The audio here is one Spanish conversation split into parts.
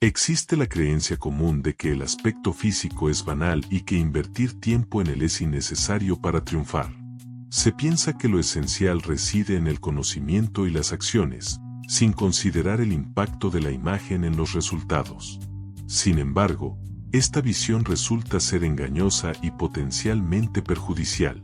Existe la creencia común de que el aspecto físico es banal y que invertir tiempo en él es innecesario para triunfar. Se piensa que lo esencial reside en el conocimiento y las acciones, sin considerar el impacto de la imagen en los resultados. Sin embargo, esta visión resulta ser engañosa y potencialmente perjudicial.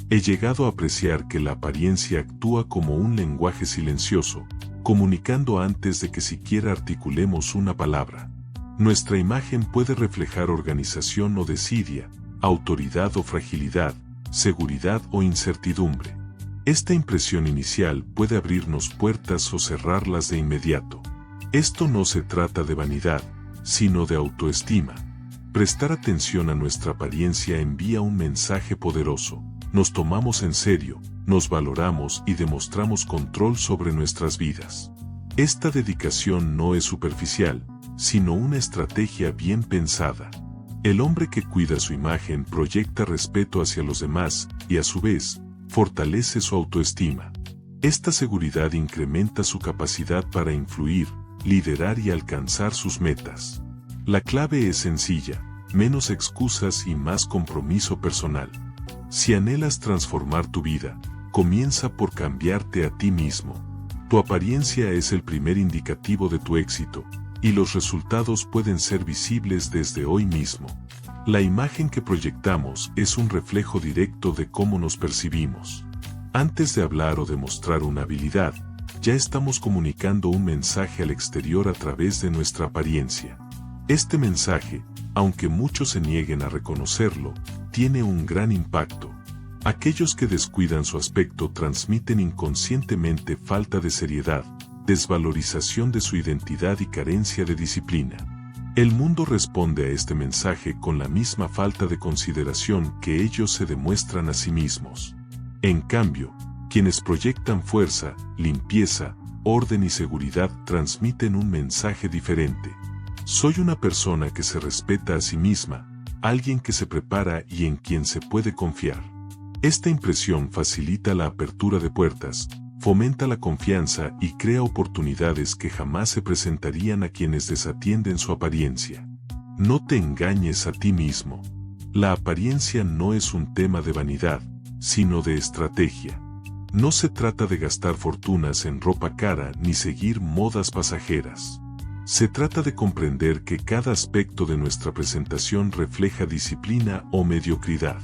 He llegado a apreciar que la apariencia actúa como un lenguaje silencioso, comunicando antes de que siquiera articulemos una palabra. Nuestra imagen puede reflejar organización o desidia, autoridad o fragilidad, seguridad o incertidumbre. Esta impresión inicial puede abrirnos puertas o cerrarlas de inmediato. Esto no se trata de vanidad, sino de autoestima. Prestar atención a nuestra apariencia envía un mensaje poderoso. Nos tomamos en serio, nos valoramos y demostramos control sobre nuestras vidas. Esta dedicación no es superficial, sino una estrategia bien pensada. El hombre que cuida su imagen proyecta respeto hacia los demás y, a su vez, fortalece su autoestima. Esta seguridad incrementa su capacidad para influir, liderar y alcanzar sus metas. La clave es sencilla: menos excusas y más compromiso personal. Si anhelas transformar tu vida, comienza por cambiarte a ti mismo. Tu apariencia es el primer indicativo de tu éxito, y los resultados pueden ser visibles desde hoy mismo. La imagen que proyectamos es un reflejo directo de cómo nos percibimos. Antes de hablar o demostrar una habilidad, ya estamos comunicando un mensaje al exterior a través de nuestra apariencia. Este mensaje, aunque muchos se nieguen a reconocerlo, tiene un gran impacto. Aquellos que descuidan su aspecto transmiten inconscientemente falta de seriedad, desvalorización de su identidad y carencia de disciplina. El mundo responde a este mensaje con la misma falta de consideración que ellos se demuestran a sí mismos. En cambio, quienes proyectan fuerza, limpieza, orden y seguridad transmiten un mensaje diferente. Soy una persona que se respeta a sí misma, alguien que se prepara y en quien se puede confiar. Esta impresión facilita la apertura de puertas, fomenta la confianza y crea oportunidades que jamás se presentarían a quienes desatienden su apariencia. No te engañes a ti mismo. La apariencia no es un tema de vanidad, sino de estrategia. No se trata de gastar fortunas en ropa cara ni seguir modas pasajeras. Se trata de comprender que cada aspecto de nuestra presentación refleja disciplina o mediocridad.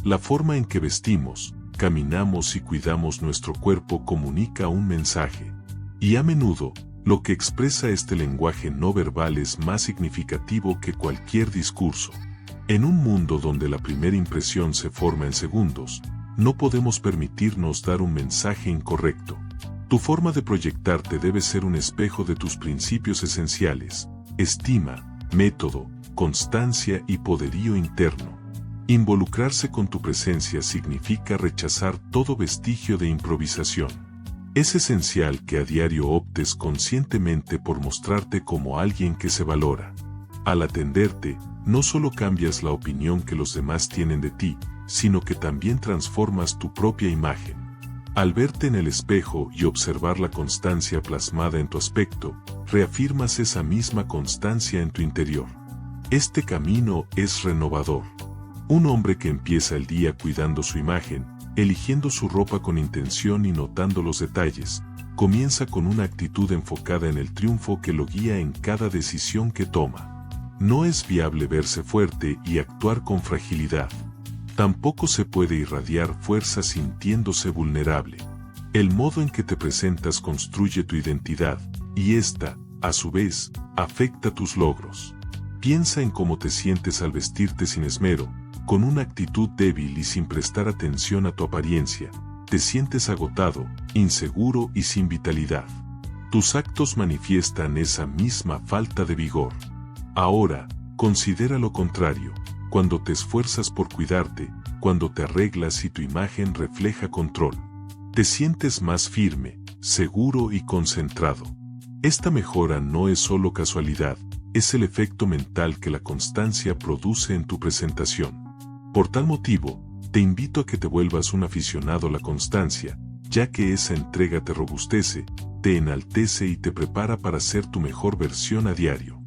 La forma en que vestimos, caminamos y cuidamos nuestro cuerpo comunica un mensaje. Y a menudo, lo que expresa este lenguaje no verbal es más significativo que cualquier discurso. En un mundo donde la primera impresión se forma en segundos, no podemos permitirnos dar un mensaje incorrecto. Tu forma de proyectarte debe ser un espejo de tus principios esenciales: estima, método, constancia y poderío interno. Involucrarse con tu presencia significa rechazar todo vestigio de improvisación. Es esencial que a diario optes conscientemente por mostrarte como alguien que se valora. Al atenderte, no solo cambias la opinión que los demás tienen de ti, sino que también transformas tu propia imagen. Al verte en el espejo y observar la constancia plasmada en tu aspecto, reafirmas esa misma constancia en tu interior. Este camino es renovador. Un hombre que empieza el día cuidando su imagen, eligiendo su ropa con intención y notando los detalles, comienza con una actitud enfocada en el triunfo que lo guía en cada decisión que toma. No es viable verse fuerte y actuar con fragilidad. Tampoco se puede irradiar fuerza sintiéndose vulnerable. El modo en que te presentas construye tu identidad, y esta, a su vez, afecta tus logros. Piensa en cómo te sientes al vestirte sin esmero, con una actitud débil y sin prestar atención a tu apariencia. Te sientes agotado, inseguro y sin vitalidad. Tus actos manifiestan esa misma falta de vigor. Ahora, considera lo contrario. Cuando te esfuerzas por cuidarte, cuando te arreglas y tu imagen refleja control, te sientes más firme, seguro y concentrado. Esta mejora no es solo casualidad, es el efecto mental que la constancia produce en tu presentación. Por tal motivo, te invito a que te vuelvas un aficionado a la constancia, ya que esa entrega te robustece, te enaltece y te prepara para ser tu mejor versión a diario.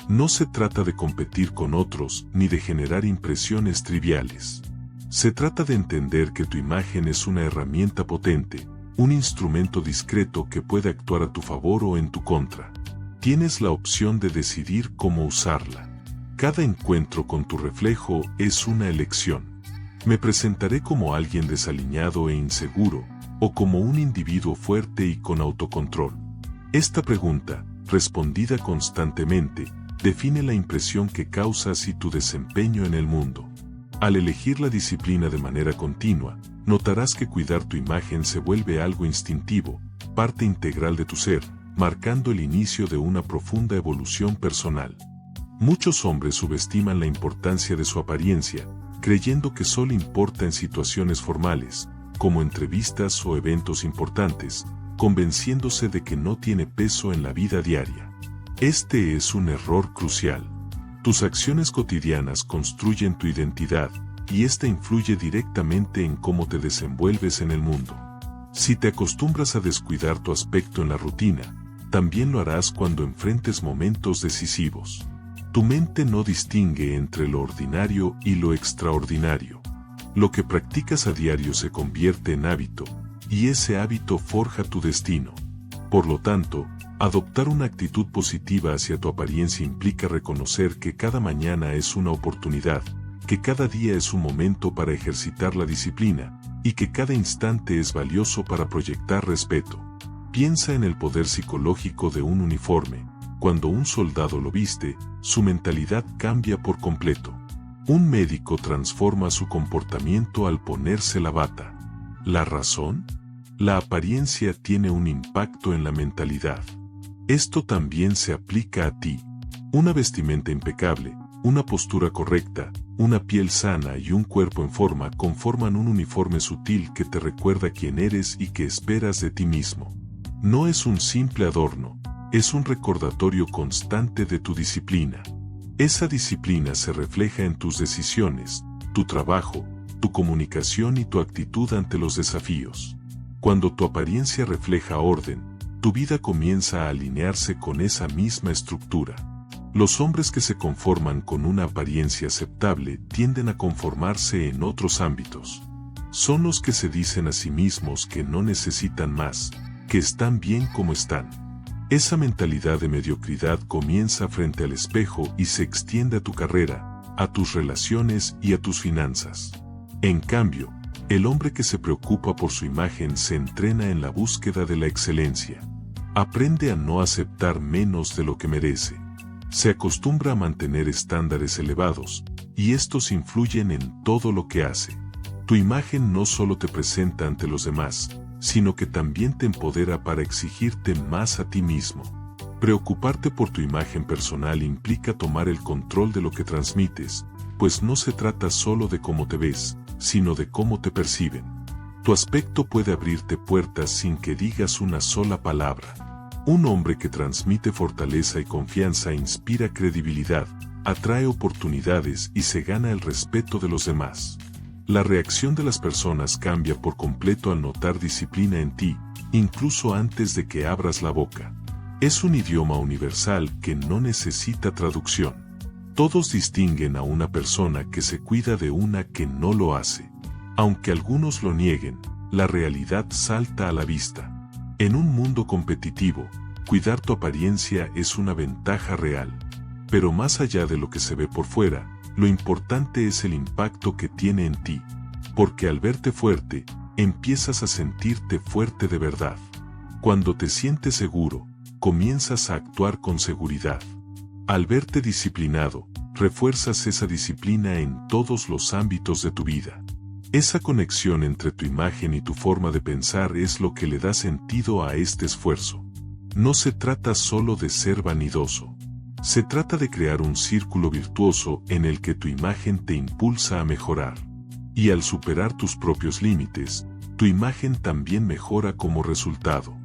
No se trata de competir con otros ni de generar impresiones triviales. Se trata de entender que tu imagen es una herramienta potente, un instrumento discreto que puede actuar a tu favor o en tu contra. Tienes la opción de decidir cómo usarla. Cada encuentro con tu reflejo es una elección. ¿Me presentaré como alguien desaliñado e inseguro, o como un individuo fuerte y con autocontrol? Esta pregunta, respondida constantemente, define la impresión que causas y tu desempeño en el mundo. Al elegir la disciplina de manera continua, notarás que cuidar tu imagen se vuelve algo instintivo, parte integral de tu ser, marcando el inicio de una profunda evolución personal. Muchos hombres subestiman la importancia de su apariencia, creyendo que solo importa en situaciones formales, como entrevistas o eventos importantes, convenciéndose de que no tiene peso en la vida diaria. Este es un error crucial. Tus acciones cotidianas construyen tu identidad, y esta influye directamente en cómo te desenvuelves en el mundo. Si te acostumbras a descuidar tu aspecto en la rutina, también lo harás cuando enfrentes momentos decisivos. Tu mente no distingue entre lo ordinario y lo extraordinario. Lo que practicas a diario se convierte en hábito, y ese hábito forja tu destino. Por lo tanto, adoptar una actitud positiva hacia tu apariencia implica reconocer que cada mañana es una oportunidad, que cada día es un momento para ejercitar la disciplina, y que cada instante es valioso para proyectar respeto. Piensa en el poder psicológico de un uniforme. Cuando un soldado lo viste, su mentalidad cambia por completo. Un médico transforma su comportamiento al ponerse la bata. ¿La razón? La apariencia tiene un impacto en la mentalidad. Esto también se aplica a ti. Una vestimenta impecable, una postura correcta, una piel sana y un cuerpo en forma conforman un uniforme sutil que te recuerda quién eres y qué esperas de ti mismo. No es un simple adorno, es un recordatorio constante de tu disciplina. Esa disciplina se refleja en tus decisiones, tu trabajo, tu comunicación y tu actitud ante los desafíos. Cuando tu apariencia refleja orden, tu vida comienza a alinearse con esa misma estructura. Los hombres que se conforman con una apariencia aceptable tienden a conformarse en otros ámbitos. Son los que se dicen a sí mismos que no necesitan más, que están bien como están. Esa mentalidad de mediocridad comienza frente al espejo y se extiende a tu carrera, a tus relaciones y a tus finanzas. En cambio, el hombre que se preocupa por su imagen se entrena en la búsqueda de la excelencia. Aprende a no aceptar menos de lo que merece. Se acostumbra a mantener estándares elevados, y estos influyen en todo lo que hace. Tu imagen no solo te presenta ante los demás, sino que también te empodera para exigirte más a ti mismo. Preocuparte por tu imagen personal implica tomar el control de lo que transmites, pues no se trata solo de cómo te ves, sino de cómo te perciben. Tu aspecto puede abrirte puertas sin que digas una sola palabra. Un hombre que transmite fortaleza y confianza inspira credibilidad, atrae oportunidades y se gana el respeto de los demás. La reacción de las personas cambia por completo al notar disciplina en ti, incluso antes de que abras la boca. Es un idioma universal que no necesita traducción. Todos distinguen a una persona que se cuida de una que no lo hace. Aunque algunos lo nieguen, la realidad salta a la vista. En un mundo competitivo, cuidar tu apariencia es una ventaja real. Pero más allá de lo que se ve por fuera, lo importante es el impacto que tiene en ti. Porque al verte fuerte, empiezas a sentirte fuerte de verdad. Cuando te sientes seguro, comienzas a actuar con seguridad. Al verte disciplinado, refuerzas esa disciplina en todos los ámbitos de tu vida. Esa conexión entre tu imagen y tu forma de pensar es lo que le da sentido a este esfuerzo. No se trata solo de ser vanidoso. Se trata de crear un círculo virtuoso en el que tu imagen te impulsa a mejorar. Y al superar tus propios límites, tu imagen también mejora como resultado.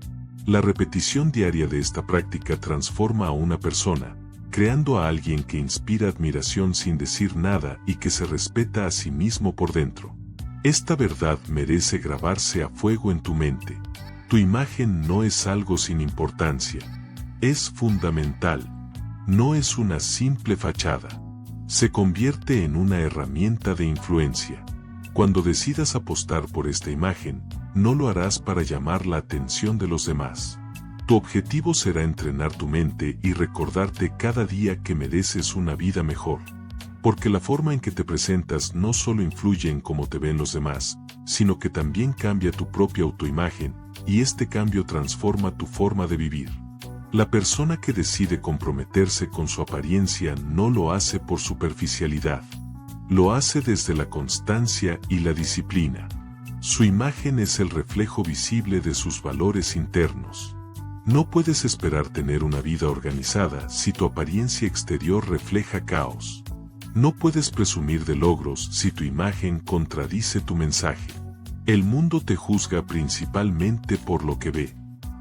La repetición diaria de esta práctica transforma a una persona, creando a alguien que inspira admiración sin decir nada y que se respeta a sí mismo por dentro. Esta verdad merece grabarse a fuego en tu mente. Tu imagen no es algo sin importancia. Es fundamental. no es una simple fachada. Se convierte en una herramienta de influencia. Cuando decidas apostar por esta imagen, no lo harás para llamar la atención de los demás. Tu objetivo será entrenar tu mente y recordarte cada día que mereces una vida mejor. Porque la forma en que te presentas no solo influye en cómo te ven los demás, sino que también cambia tu propia autoimagen, y este cambio transforma tu forma de vivir. La persona que decide comprometerse con su apariencia no lo hace por superficialidad. Lo hace desde la constancia y la disciplina. Su imagen es el reflejo visible de sus valores internos. No puedes esperar tener una vida organizada si tu apariencia exterior refleja caos. No puedes presumir de logros si tu imagen contradice tu mensaje. El mundo te juzga principalmente por lo que ve.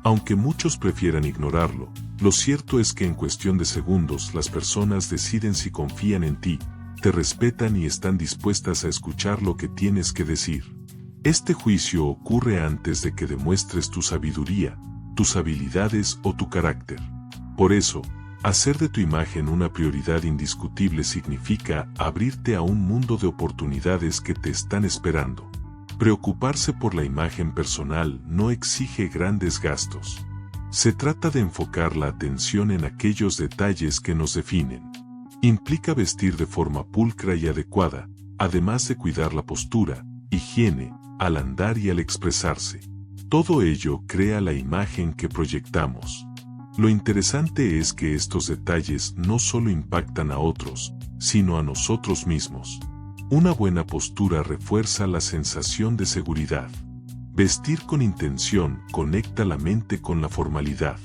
Aunque muchos prefieran ignorarlo, lo cierto es que en cuestión de segundos las personas deciden si confían en ti, te respetan y están dispuestas a escuchar lo que tienes que decir. Este juicio ocurre antes de que demuestres tu sabiduría, tus habilidades o tu carácter. Por eso, hacer de tu imagen una prioridad indiscutible significa abrirte a un mundo de oportunidades que te están esperando. Preocuparse por la imagen personal no exige grandes gastos. Se trata de enfocar la atención en aquellos detalles que nos definen. Implica vestir de forma pulcra y adecuada, además de cuidar la postura, higiene, al andar y al expresarse. Todo ello crea la imagen que proyectamos. Lo interesante es que estos detalles no solo impactan a otros, sino a nosotros mismos. Una buena postura refuerza la sensación de seguridad. Vestir con intención conecta la mente con la formalidad.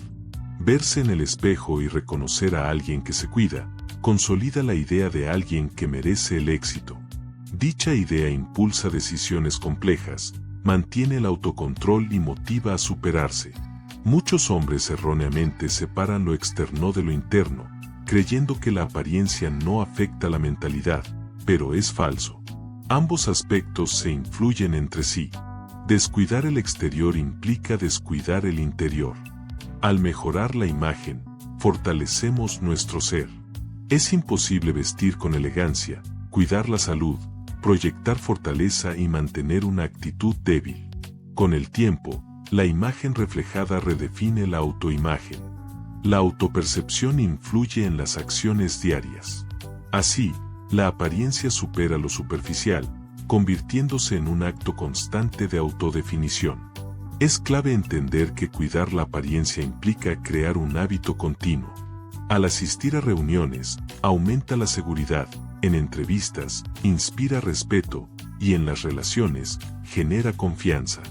Verse en el espejo y reconocer a alguien que se cuida, consolida la idea de alguien que merece el éxito. Dicha idea impulsa decisiones complejas, mantiene el autocontrol y motiva a superarse. Muchos hombres erróneamente separan lo externo de lo interno, creyendo que la apariencia no afecta la mentalidad, pero es falso. Ambos aspectos se influyen entre sí. Descuidar el exterior implica descuidar el interior. Al mejorar la imagen, fortalecemos nuestro ser. Es imposible vestir con elegancia, cuidar la salud, proyectar fortaleza y mantener una actitud débil. Con el tiempo, la imagen reflejada redefine la autoimagen. La autopercepción influye en las acciones diarias. Así, la apariencia supera lo superficial, convirtiéndose en un acto constante de autodefinición. Es clave entender que cuidar la apariencia implica crear un hábito continuo. Al asistir a reuniones, aumenta la seguridad, en entrevistas, inspira respeto, y en las relaciones, genera confianza.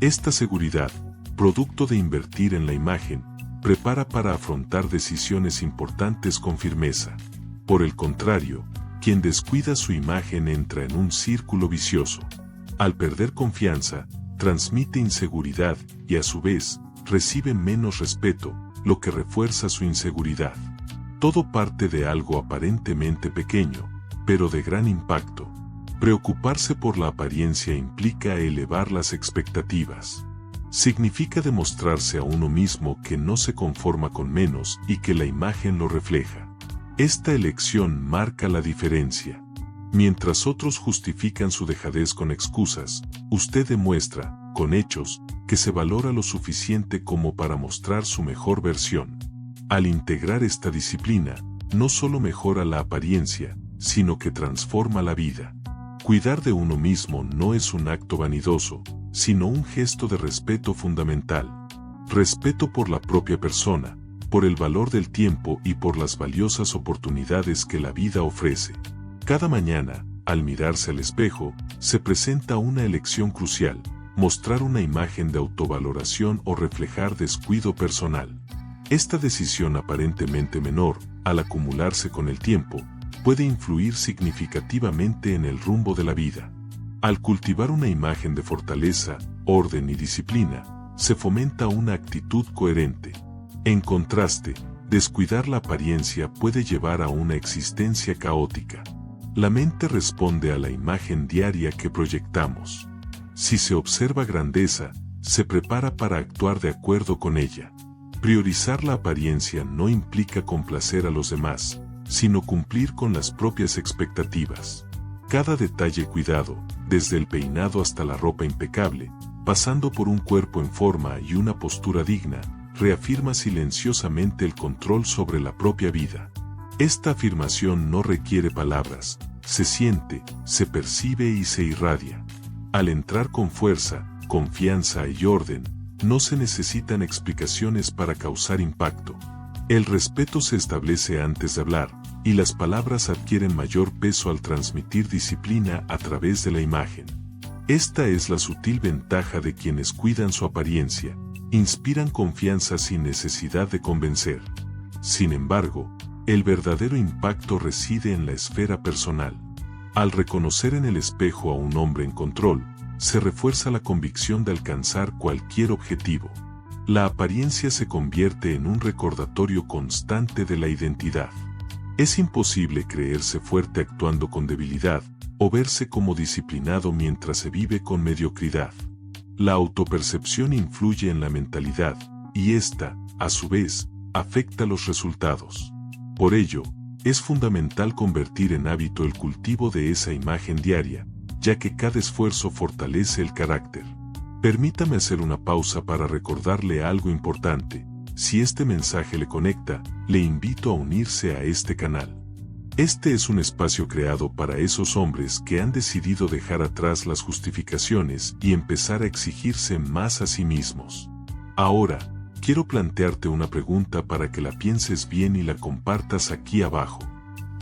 Esta seguridad, producto de invertir en la imagen, prepara para afrontar decisiones importantes con firmeza. Por el contrario, quien descuida su imagen entra en un círculo vicioso. Al perder confianza, transmite inseguridad y a su vez, recibe menos respeto, lo que refuerza su inseguridad. Todo parte de algo aparentemente pequeño, pero de gran impacto. Preocuparse por la apariencia implica elevar las expectativas. Significa demostrarse a uno mismo que no se conforma con menos y que la imagen lo refleja. Esta elección marca la diferencia. Mientras otros justifican su dejadez con excusas, usted demuestra, con hechos, que se valora lo suficiente como para mostrar su mejor versión. Al integrar esta disciplina, no solo mejora la apariencia, sino que transforma la vida. Cuidar de uno mismo no es un acto vanidoso, sino un gesto de respeto fundamental. Respeto por la propia persona, por el valor del tiempo y por las valiosas oportunidades que la vida ofrece. Cada mañana, al mirarse al espejo, se presenta una elección crucial: mostrar una imagen de autovaloración o reflejar descuido personal. Esta decisión aparentemente menor, al acumularse con el tiempo, puede influir significativamente en el rumbo de la vida. Al cultivar una imagen de fortaleza, orden y disciplina, se fomenta una actitud coherente. En contraste, descuidar la apariencia puede llevar a una existencia caótica. La mente responde a la imagen diaria que proyectamos. Si se observa grandeza, se prepara para actuar de acuerdo con ella. Priorizar la apariencia no implica complacer a los demás, sino cumplir con las propias expectativas. Cada detalle cuidado, desde el peinado hasta la ropa impecable, pasando por un cuerpo en forma y una postura digna, reafirma silenciosamente el control sobre la propia vida. Esta afirmación no requiere palabras, se siente, se percibe y se irradia. Al entrar con fuerza, confianza y orden, no se necesitan explicaciones para causar impacto. El respeto se establece antes de hablar, y las palabras adquieren mayor peso al transmitir disciplina a través de la imagen. Esta es la sutil ventaja de quienes cuidan su apariencia, inspiran confianza sin necesidad de convencer. Sin embargo, el verdadero impacto reside en la esfera personal. Al reconocer en el espejo a un hombre en control, se refuerza la convicción de alcanzar cualquier objetivo. La apariencia se convierte en un recordatorio constante de la identidad. Es imposible creerse fuerte actuando con debilidad, o verse como disciplinado mientras se vive con mediocridad. La autopercepción influye en la mentalidad, y esta, a su vez, afecta los resultados. Por ello, es fundamental convertir en hábito el cultivo de esa imagen diaria, ya que cada esfuerzo fortalece el carácter. Permítame hacer una pausa para recordarle algo importante. Si este mensaje le conecta, le invito a unirse a este canal. Este es un espacio creado para esos hombres que han decidido dejar atrás las justificaciones y empezar a exigirse más a sí mismos. Ahora, quiero plantearte una pregunta para que la pienses bien y la compartas aquí abajo.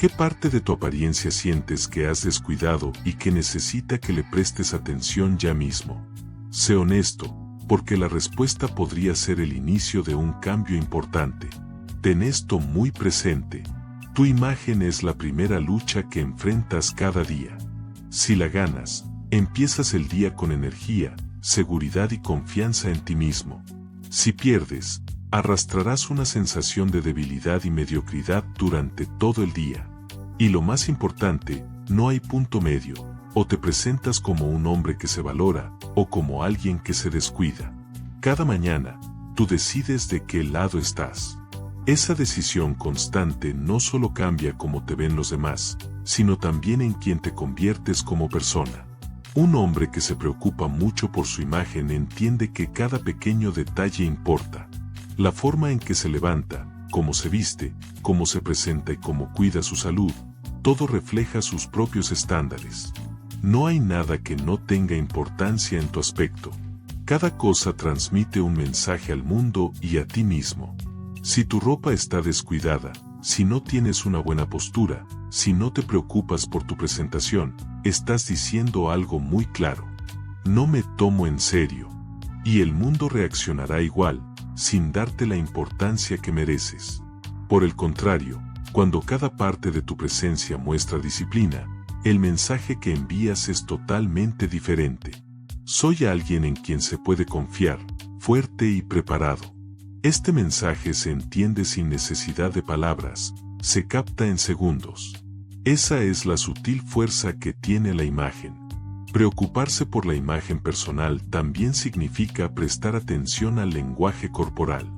¿Qué parte de tu apariencia sientes que has descuidado y que necesita que le prestes atención ya mismo? Sé honesto, porque la respuesta podría ser el inicio de un cambio importante. Ten esto muy presente. Tu imagen es la primera lucha que enfrentas cada día. Si la ganas, empiezas el día con energía, seguridad y confianza en ti mismo. Si pierdes, arrastrarás una sensación de debilidad y mediocridad durante todo el día. Y lo más importante, no hay punto medio, o te presentas como un hombre que se valora, o como alguien que se descuida. Cada mañana, tú decides de qué lado estás. Esa decisión constante no solo cambia cómo te ven los demás, sino también en quién te conviertes como persona. Un hombre que se preocupa mucho por su imagen entiende que cada pequeño detalle importa. La forma en que se levanta, cómo se viste, cómo se presenta y cómo cuida su salud, todo refleja sus propios estándares. No hay nada que no tenga importancia en tu aspecto. Cada cosa transmite un mensaje al mundo y a ti mismo. Si tu ropa está descuidada, si no tienes una buena postura, si no te preocupas por tu presentación, estás diciendo algo muy claro. No me tomo en serio. Y el mundo reaccionará igual, sin darte la importancia que mereces. Por el contrario, cuando cada parte de tu presencia muestra disciplina, el mensaje que envías es totalmente diferente. Soy alguien en quien se puede confiar, fuerte y preparado. Este mensaje se entiende sin necesidad de palabras, se capta en segundos. Esa es la sutil fuerza que tiene la imagen. Preocuparse por la imagen personal también significa prestar atención al lenguaje corporal.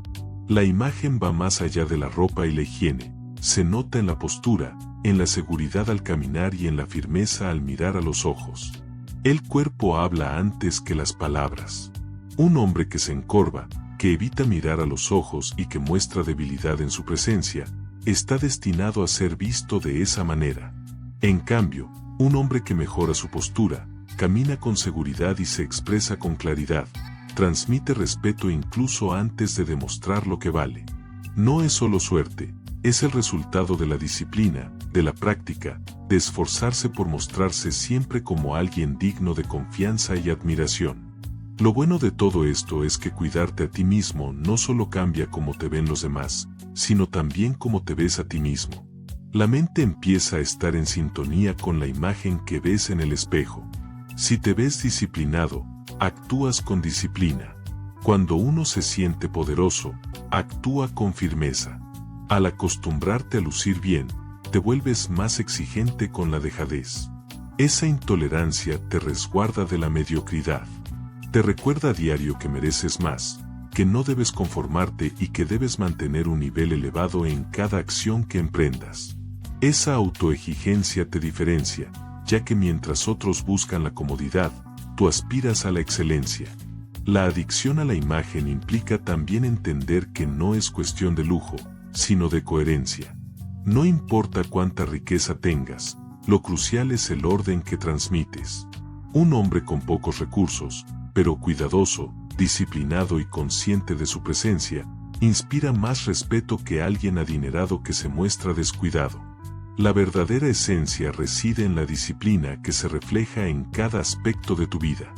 La imagen va más allá de la ropa y la higiene, se nota en la postura, en la seguridad al caminar y en la firmeza al mirar a los ojos. El cuerpo habla antes que las palabras. Un hombre que se encorva, que evita mirar a los ojos y que muestra debilidad en su presencia, está destinado a ser visto de esa manera. En cambio, un hombre que mejora su postura, camina con seguridad y se expresa con claridad, transmite respeto incluso antes de demostrar lo que vale. No es solo suerte, es el resultado de la disciplina, de la práctica, de esforzarse por mostrarse siempre como alguien digno de confianza y admiración. Lo bueno de todo esto es que cuidarte a ti mismo no solo cambia cómo te ven los demás, sino también cómo te ves a ti mismo. La mente empieza a estar en sintonía con la imagen que ves en el espejo. Si te ves disciplinado, actúas con disciplina. Cuando uno se siente poderoso, actúa con firmeza. Al acostumbrarte a lucir bien, te vuelves más exigente con la dejadez. Esa intolerancia te resguarda de la mediocridad. Te recuerda a diario que mereces más, que no debes conformarte y que debes mantener un nivel elevado en cada acción que emprendas. Esa autoexigencia te diferencia, ya que mientras otros buscan la comodidad, tú aspiras a la excelencia. La adicción a la imagen implica también entender que no es cuestión de lujo, sino de coherencia. No importa cuánta riqueza tengas, lo crucial es el orden que transmites. Un hombre con pocos recursos, pero cuidadoso, disciplinado y consciente de su presencia, inspira más respeto que alguien adinerado que se muestra descuidado. La verdadera esencia reside en la disciplina que se refleja en cada aspecto de tu vida.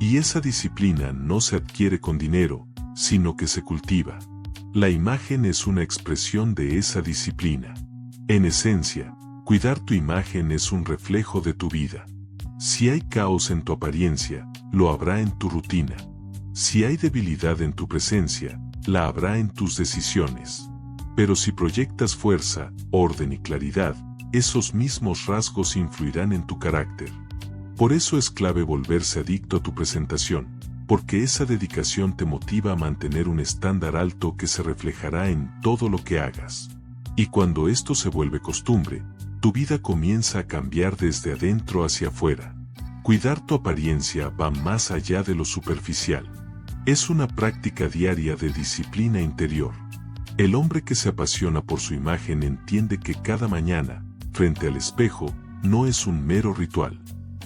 Y esa disciplina no se adquiere con dinero, sino que se cultiva. La imagen es una expresión de esa disciplina. En esencia, cuidar tu imagen es un reflejo de tu vida. Si hay caos en tu apariencia, lo habrá en tu rutina. Si hay debilidad en tu presencia, la habrá en tus decisiones. Pero si proyectas fuerza, orden y claridad, esos mismos rasgos influirán en tu carácter. Por eso es clave volverse adicto a tu presentación, porque esa dedicación te motiva a mantener un estándar alto que se reflejará en todo lo que hagas. Y cuando esto se vuelve costumbre, tu vida comienza a cambiar desde adentro hacia afuera. Cuidar tu apariencia va más allá de lo superficial. Es una práctica diaria de disciplina interior. El hombre que se apasiona por su imagen entiende que cada mañana, frente al espejo, no es un mero ritual.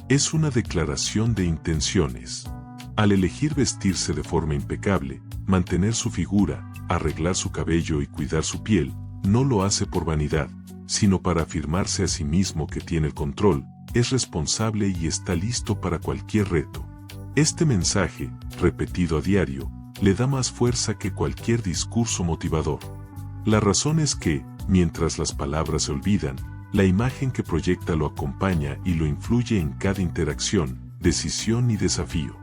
Es una declaración de intenciones. Al elegir vestirse de forma impecable, mantener su figura, arreglar su cabello y cuidar su piel, no lo hace por vanidad, sino para afirmarse a sí mismo que tiene el control, es responsable y está listo para cualquier reto. Este mensaje, repetido a diario, le da más fuerza que cualquier discurso motivador. La razón es que, mientras las palabras se olvidan, la imagen que proyecta lo acompaña y lo influye en cada interacción, decisión y desafío.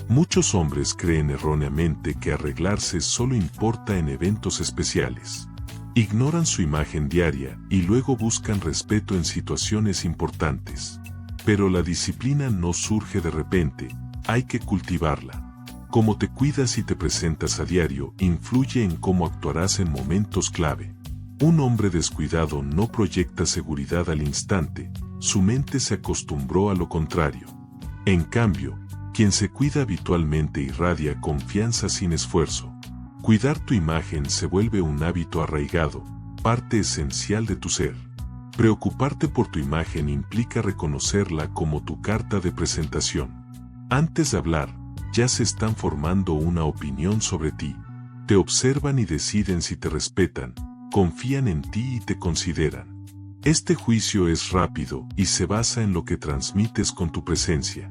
Muchos hombres creen erróneamente que arreglarse solo importa en eventos especiales. Ignoran su imagen diaria y luego buscan respeto en situaciones importantes. Pero la disciplina no surge de repente, hay que cultivarla. Cómo te cuidas y te presentas a diario influye en cómo actuarás en momentos clave. Un hombre descuidado no proyecta seguridad al instante, su mente se acostumbró a lo contrario. En cambio, quien se cuida habitualmente irradia confianza sin esfuerzo. Cuidar tu imagen se vuelve un hábito arraigado, parte esencial de tu ser. Preocuparte por tu imagen implica reconocerla como tu carta de presentación. Antes de hablar, ya se están formando una opinión sobre ti. Te observan y deciden si te respetan, confían en ti y te consideran. Este juicio es rápido y se basa en lo que transmites con tu presencia.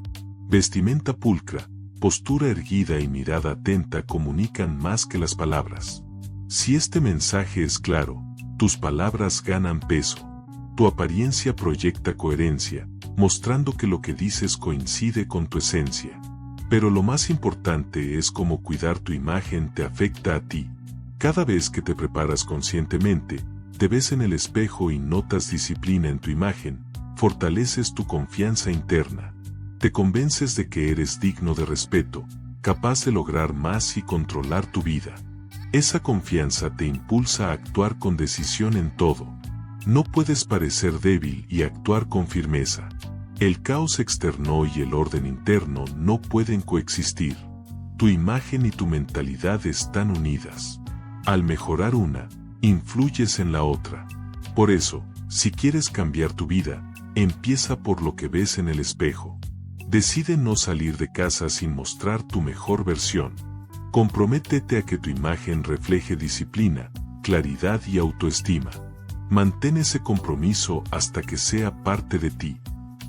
Vestimenta pulcra, postura erguida y mirada atenta comunican más que las palabras. Si este mensaje es claro, tus palabras ganan peso. Tu apariencia proyecta coherencia, mostrando que lo que dices coincide con tu esencia. Pero lo más importante es cómo cuidar tu imagen te afecta a ti. Cada vez que te preparas conscientemente, te ves en el espejo y notas disciplina en tu imagen, fortaleces tu confianza interna. Te convences de que eres digno de respeto, capaz de lograr más y controlar tu vida. Esa confianza te impulsa a actuar con decisión en todo. No puedes parecer débil y actuar con firmeza. El caos externo y el orden interno no pueden coexistir. Tu imagen y tu mentalidad están unidas. Al mejorar una, influyes en la otra. Por eso, si quieres cambiar tu vida, empieza por lo que ves en el espejo. Decide no salir de casa sin mostrar tu mejor versión. Comprométete a que tu imagen refleje disciplina, claridad y autoestima. Mantén ese compromiso hasta que sea parte de ti.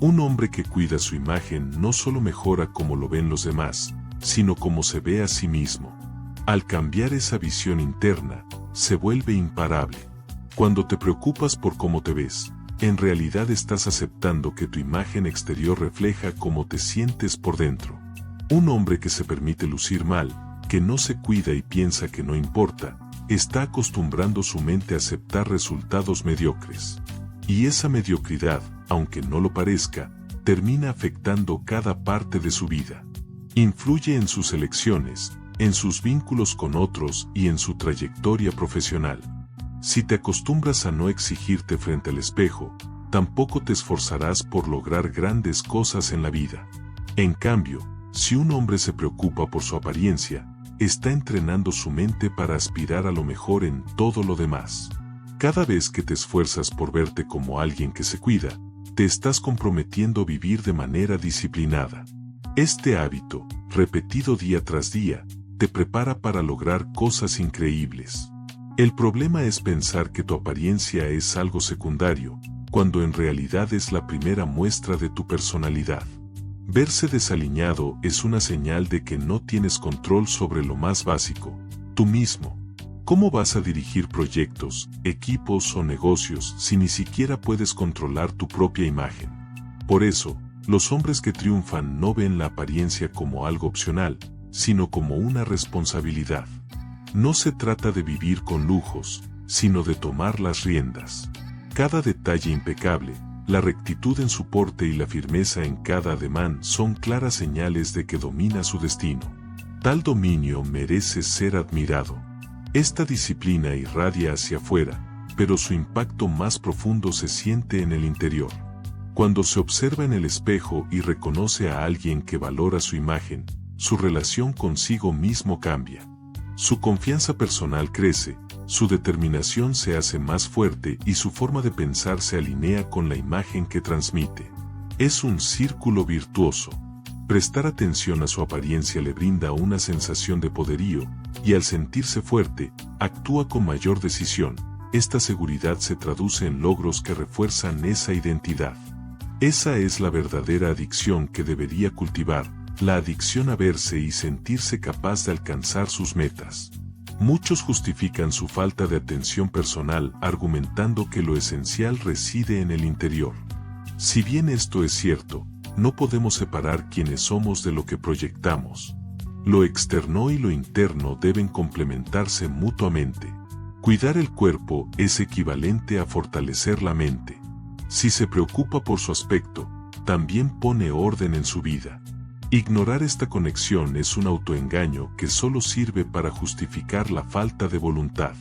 Un hombre que cuida su imagen no solo mejora cómo lo ven los demás, sino cómo se ve a sí mismo. Al cambiar esa visión interna, se vuelve imparable. Cuando te preocupas por cómo te ves, en realidad estás aceptando que tu imagen exterior refleja cómo te sientes por dentro. Un hombre que se permite lucir mal, que no se cuida y piensa que no importa, está acostumbrando su mente a aceptar resultados mediocres. Y esa mediocridad, aunque no lo parezca, termina afectando cada parte de su vida. Influye en sus elecciones, en sus vínculos con otros y en su trayectoria profesional. Si te acostumbras a no exigirte frente al espejo, tampoco te esforzarás por lograr grandes cosas en la vida. En cambio, si un hombre se preocupa por su apariencia, está entrenando su mente para aspirar a lo mejor en todo lo demás. Cada vez que te esfuerzas por verte como alguien que se cuida, te estás comprometiendo a vivir de manera disciplinada. Este hábito, repetido día tras día, te prepara para lograr cosas increíbles. El problema es pensar que tu apariencia es algo secundario, cuando en realidad es la primera muestra de tu personalidad. Verse desaliñado es una señal de que no tienes control sobre lo más básico, tú mismo. ¿Cómo vas a dirigir proyectos, equipos o negocios si ni siquiera puedes controlar tu propia imagen? Por eso, los hombres que triunfan no ven la apariencia como algo opcional, sino como una responsabilidad. No se trata de vivir con lujos, sino de tomar las riendas. Cada detalle impecable, la rectitud en su porte y la firmeza en cada ademán son claras señales de que domina su destino. Tal dominio merece ser admirado. Esta disciplina irradia hacia afuera, pero su impacto más profundo se siente en el interior. Cuando se observa en el espejo y reconoce a alguien que valora su imagen, su relación consigo mismo cambia. Su confianza personal crece, su determinación se hace más fuerte y su forma de pensar se alinea con la imagen que transmite. Es un círculo virtuoso. Prestar atención a su apariencia le brinda una sensación de poderío, y al sentirse fuerte, actúa con mayor decisión. Esta seguridad se traduce en logros que refuerzan esa identidad. Esa es la verdadera adicción que debería cultivar, la adicción a verse y sentirse capaz de alcanzar sus metas. Muchos justifican su falta de atención personal argumentando que lo esencial reside en el interior. Si bien esto es cierto, no podemos separar quiénes somos de lo que proyectamos. Lo externo y lo interno deben complementarse mutuamente. Cuidar el cuerpo es equivalente a fortalecer la mente. Si se preocupa por su aspecto, también pone orden en su vida. Ignorar esta conexión es un autoengaño que solo sirve para justificar la falta de voluntad.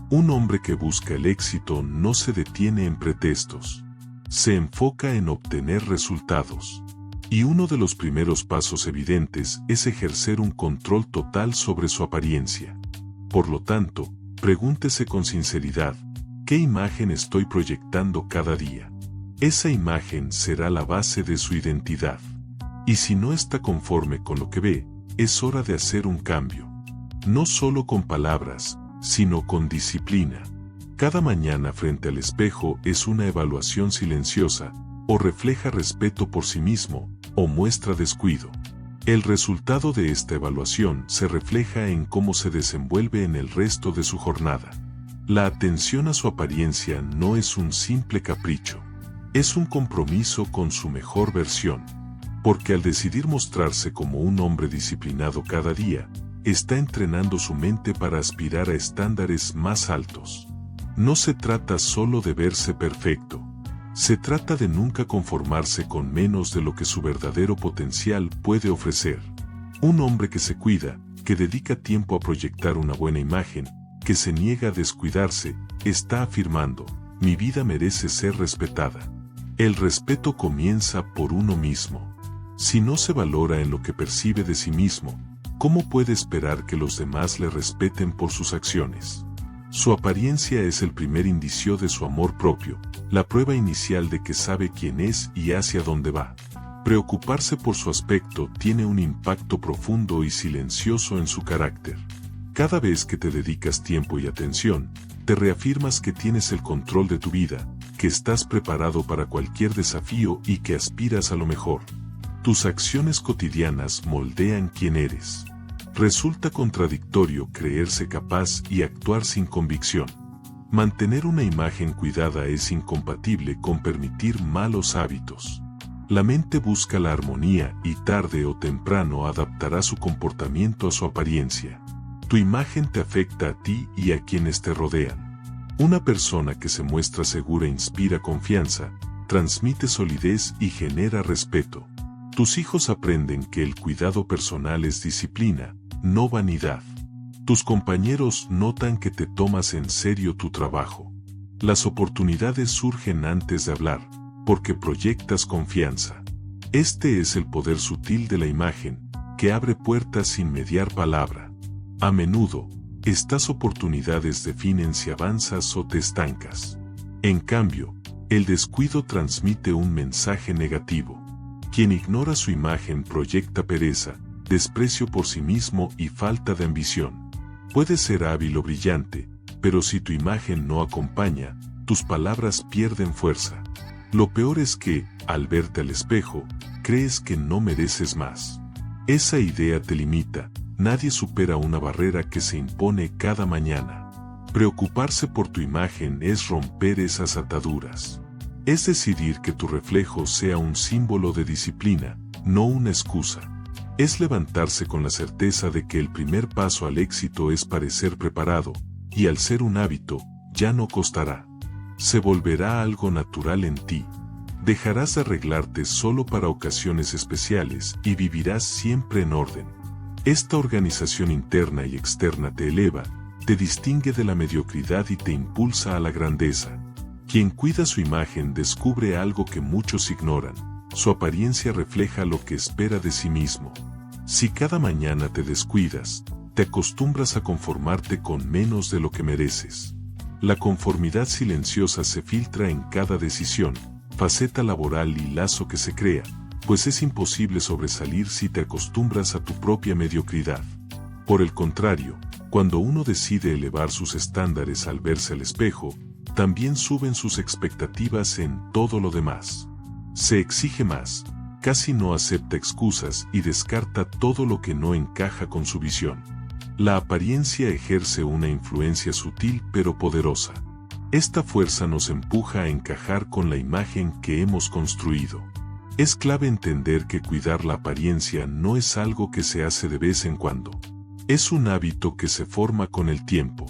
Un hombre que busca el éxito no se detiene en pretextos. Se enfoca en obtener resultados. Y uno de los primeros pasos evidentes es ejercer un control total sobre su apariencia. Por lo tanto, pregúntese con sinceridad, ¿qué imagen estoy proyectando cada día? Esa imagen será la base de su identidad. Y si no está conforme con lo que ve, es hora de hacer un cambio. No solo con palabras, sino con disciplina. Cada mañana frente al espejo es una evaluación silenciosa, o refleja respeto por sí mismo, o muestra descuido. El resultado de esta evaluación se refleja en cómo se desenvuelve en el resto de su jornada. La atención a su apariencia no es un simple capricho. Es un compromiso con su mejor versión. Porque al decidir mostrarse como un hombre disciplinado cada día, está entrenando su mente para aspirar a estándares más altos. No se trata solo de verse perfecto. Se trata de nunca conformarse con menos de lo que su verdadero potencial puede ofrecer. Un hombre que se cuida, que dedica tiempo a proyectar una buena imagen, que se niega a descuidarse, está afirmando, mi vida merece ser respetada. El respeto comienza por uno mismo. Si no se valora en lo que percibe de sí mismo, ¿cómo puede esperar que los demás le respeten por sus acciones? Su apariencia es el primer indicio de su amor propio, la prueba inicial de que sabe quién es y hacia dónde va. Preocuparse por su aspecto tiene un impacto profundo y silencioso en su carácter. Cada vez que te dedicas tiempo y atención, te reafirmas que tienes el control de tu vida, que estás preparado para cualquier desafío y que aspiras a lo mejor. Tus acciones cotidianas moldean quién eres. Resulta contradictorio creerse capaz y actuar sin convicción. Mantener una imagen cuidada es incompatible con permitir malos hábitos. La mente busca la armonía y tarde o temprano adaptará su comportamiento a su apariencia. Tu imagen te afecta a ti y a quienes te rodean. Una persona que se muestra segura inspira confianza, transmite solidez y genera respeto. Tus hijos aprenden que el cuidado personal es disciplina, no vanidad. Tus compañeros notan que te tomas en serio tu trabajo. Las oportunidades surgen antes de hablar, porque proyectas confianza. Este es el poder sutil de la imagen, que abre puertas sin mediar palabra. A menudo, estas oportunidades definen si avanzas o te estancas. En cambio, el descuido transmite un mensaje negativo. Quien ignora su imagen proyecta pereza, desprecio por sí mismo y falta de ambición. Puedes ser hábil o brillante, pero si tu imagen no acompaña, tus palabras pierden fuerza. Lo peor es que, al verte al espejo, crees que no mereces más. Esa idea te limita, nadie supera una barrera que se impone cada mañana. Preocuparse por tu imagen es romper esas ataduras. Es decidir que tu reflejo sea un símbolo de disciplina, no una excusa. Es levantarse con la certeza de que el primer paso al éxito es parecer preparado, y al ser un hábito, ya no costará. Se volverá algo natural en ti. Dejarás de arreglarte solo para ocasiones especiales y vivirás siempre en orden. Esta organización interna y externa te eleva, te distingue de la mediocridad y te impulsa a la grandeza. Quien cuida su imagen descubre algo que muchos ignoran. Su apariencia refleja lo que espera de sí mismo. Si cada mañana te descuidas, te acostumbras a conformarte con menos de lo que mereces. La conformidad silenciosa se filtra en cada decisión, faceta laboral y lazo que se crea, pues es imposible sobresalir si te acostumbras a tu propia mediocridad. Por el contrario, cuando uno decide elevar sus estándares al verse al espejo, también suben sus expectativas en todo lo demás. Se exige más, casi no acepta excusas y descarta todo lo que no encaja con su visión. La apariencia ejerce una influencia sutil pero poderosa. Esta fuerza nos empuja a encajar con la imagen que hemos construido. Es clave entender que cuidar la apariencia no es algo que se hace de vez en cuando. Es un hábito que se forma con el tiempo.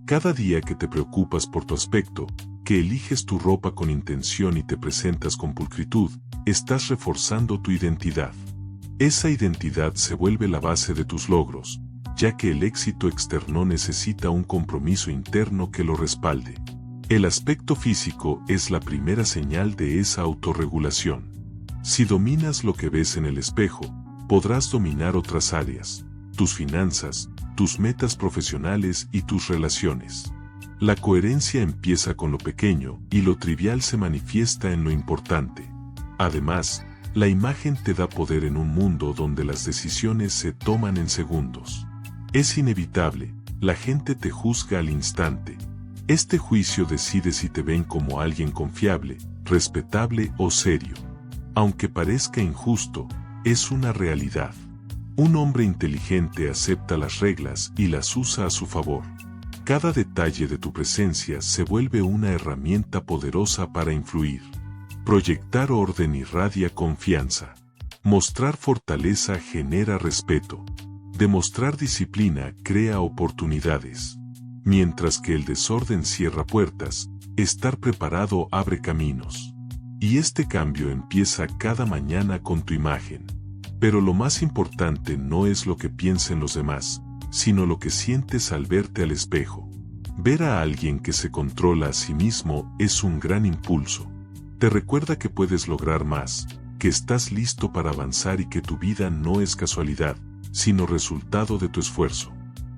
Cada día que te preocupas por tu aspecto, que eliges tu ropa con intención y te presentas con pulcritud, estás reforzando tu identidad. Esa identidad se vuelve la base de tus logros, ya que el éxito externo necesita un compromiso interno que lo respalde. El aspecto físico es la primera señal de esa autorregulación. Si dominas lo que ves en el espejo, podrás dominar otras áreas, tus finanzas, tus metas profesionales y tus relaciones. La coherencia empieza con lo pequeño y lo trivial se manifiesta en lo importante. Además, la imagen te da poder en un mundo donde las decisiones se toman en segundos. Es inevitable, la gente te juzga al instante. Este juicio decide si te ven como alguien confiable, respetable o serio. Aunque parezca injusto, es una realidad. Un hombre inteligente acepta las reglas y las usa a su favor. Cada detalle de tu presencia se vuelve una herramienta poderosa para influir. Proyectar orden irradia confianza. Mostrar fortaleza genera respeto. Demostrar disciplina crea oportunidades. Mientras que el desorden cierra puertas, estar preparado abre caminos. Y este cambio empieza cada mañana con tu imagen. Pero lo más importante no es lo que piensen los demás, sino lo que sientes al verte al espejo. Ver a alguien que se controla a sí mismo es un gran impulso. Te recuerda que puedes lograr más, que estás listo para avanzar y que tu vida no es casualidad, sino resultado de tu esfuerzo.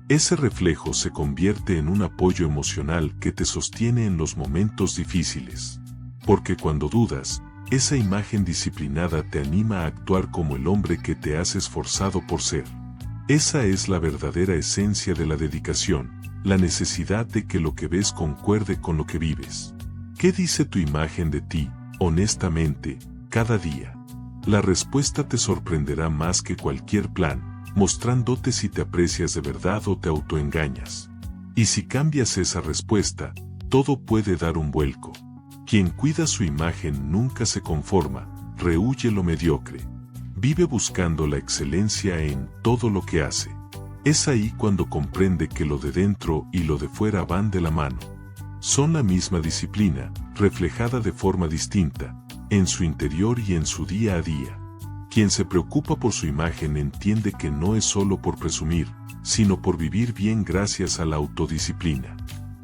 Ese reflejo se convierte en un apoyo emocional que te sostiene en los momentos difíciles. Porque cuando dudas, esa imagen disciplinada te anima a actuar como el hombre que te has esforzado por ser. Esa es la verdadera esencia de la dedicación, la necesidad de que lo que ves concuerde con lo que vives. ¿Qué dice tu imagen de ti, honestamente, cada día? La respuesta te sorprenderá más que cualquier plan, mostrándote si te aprecias de verdad o te autoengañas. Y si cambias esa respuesta, todo puede dar un vuelco. Quien cuida su imagen nunca se conforma, rehúye lo mediocre. Vive buscando la excelencia en todo lo que hace. Es ahí cuando comprende que lo de dentro y lo de fuera van de la mano. Son la misma disciplina, reflejada de forma distinta, en su interior y en su día a día. Quien se preocupa por su imagen entiende que no es solo por presumir, sino por vivir bien gracias a la autodisciplina.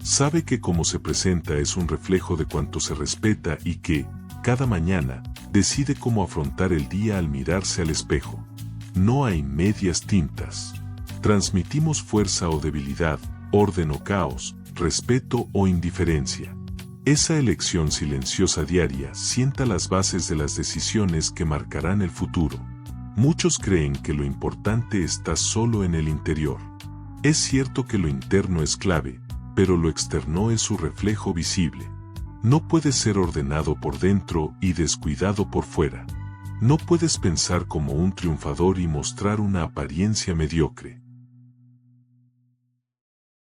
Sabe que cómo se presenta es un reflejo de cuánto se respeta y que, cada mañana, decide cómo afrontar el día al mirarse al espejo. No hay medias tintas. Transmitimos fuerza o debilidad, orden o caos, respeto o indiferencia. Esa elección silenciosa diaria sienta las bases de las decisiones que marcarán el futuro. Muchos creen que lo importante está solo en el interior. Es cierto que lo interno es clave, pero lo externo es su reflejo visible. No puedes ser ordenado por dentro y descuidado por fuera. No puedes pensar como un triunfador y mostrar una apariencia mediocre.